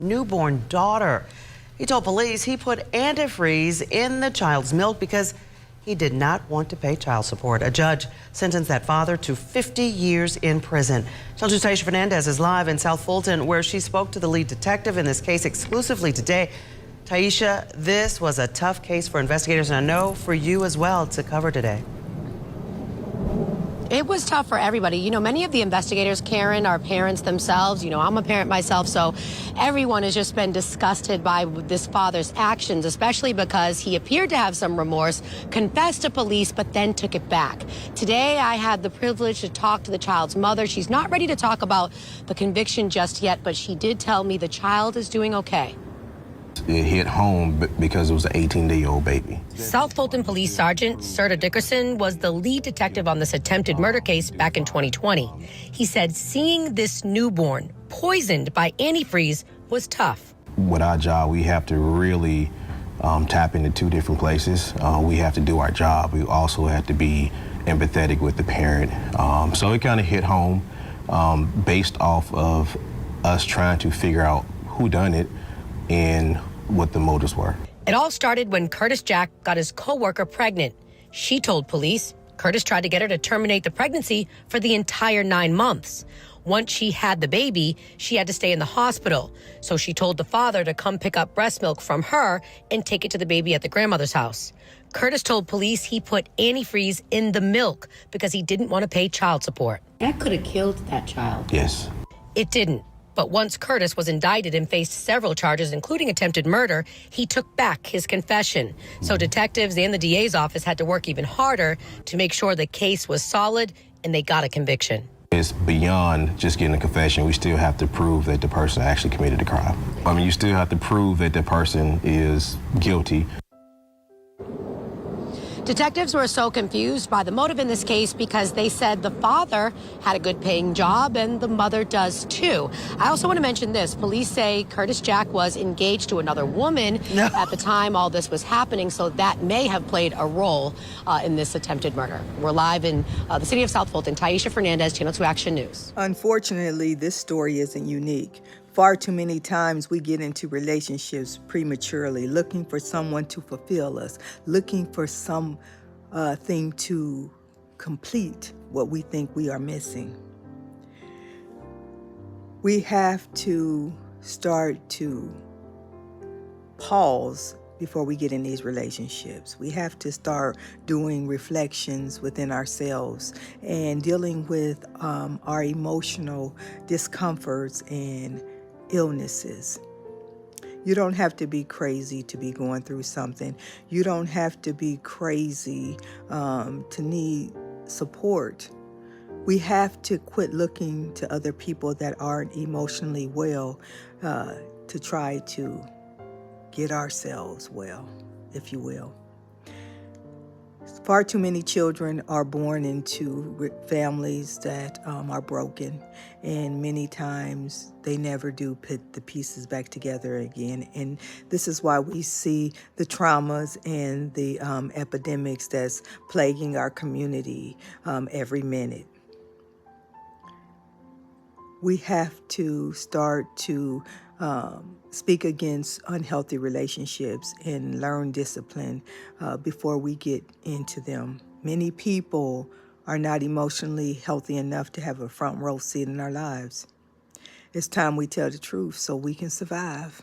newborn daughter. He told police he put antifreeze in the child's milk because he did not want to pay child support. A judge sentenced that father to 50 years in prison. Channel 2's Taisha Fernandez is live in South Fulton, where she spoke to the lead detective in this case exclusively today. Taisha, this was a tough case for investigators, and I know for you as well to cover today. It was tough for everybody. You know, many of the investigators, Karen, are parents themselves. You know, I'm a parent myself, so everyone has just been disgusted by this father's actions, especially because he appeared to have some remorse, confessed to police, but then took it back. Today, I had the privilege to talk to the child's mother. She's not ready to talk about the conviction just yet, but she did tell me the child is doing okay. It hit home because it was an 18-day-old baby. South Fulton Police Sergeant Serta Dickerson was the lead detective on this attempted murder case back in 2020. He said seeing this newborn poisoned by antifreeze was tough. With our job, we have to really tap into two different places. We have to do our job. We also have to be empathetic with the parent. So it kind of hit home based off of us trying to figure out who done it and what the motives were. It all started when Curtis Jack got his co-worker pregnant. She told police Curtis tried to get her to terminate the pregnancy for the entire 9 months. Once she had the baby, she had to stay in the hospital. So she told the father to come pick up breast milk from her and take it to the baby at the grandmother's house. Curtis told police he put antifreeze in the milk because he didn't want to pay child support. That could have killed that child. Yes. It didn't. But once Curtis was indicted and faced several charges, including attempted murder, he took back his confession. So detectives and the DA's office had to work even harder to make sure the case was solid and they got a conviction. It's beyond just getting a confession. We still have to prove that the person actually committed the crime. I mean, you still have to prove that the person is guilty. Detectives were so confused by the motive in this case because they said the father had a good paying job and the mother does too. I also want to mention this. Police say Curtis Jack was engaged to another woman at the time all this was happening, so that may have played a role in this attempted murder. We're live in the city of South Fulton. Taisha Fernandez, Channel 2 Action News. Unfortunately, this story isn't unique. Far too many times we get into relationships prematurely, looking for someone to fulfill us, looking for some thing to complete what we think we are missing. We have to start to pause before we get in these relationships. We have to start doing reflections within ourselves and dealing with our emotional discomforts and illnesses. You don't have to be crazy to be going through something. You don't have to be crazy to need support. We have to quit looking to other people that aren't emotionally well to try to get ourselves well, if you will. Far too many children are born into families that are broken, and many times they never do put the pieces back together again. And this is why we see the traumas and the epidemics that's plaguing our community every minute. We have to start to speak against unhealthy relationships and learn discipline before we get into them. Many people are not emotionally healthy enough to have a front row seat in our lives. It's time we tell the truth so we can survive.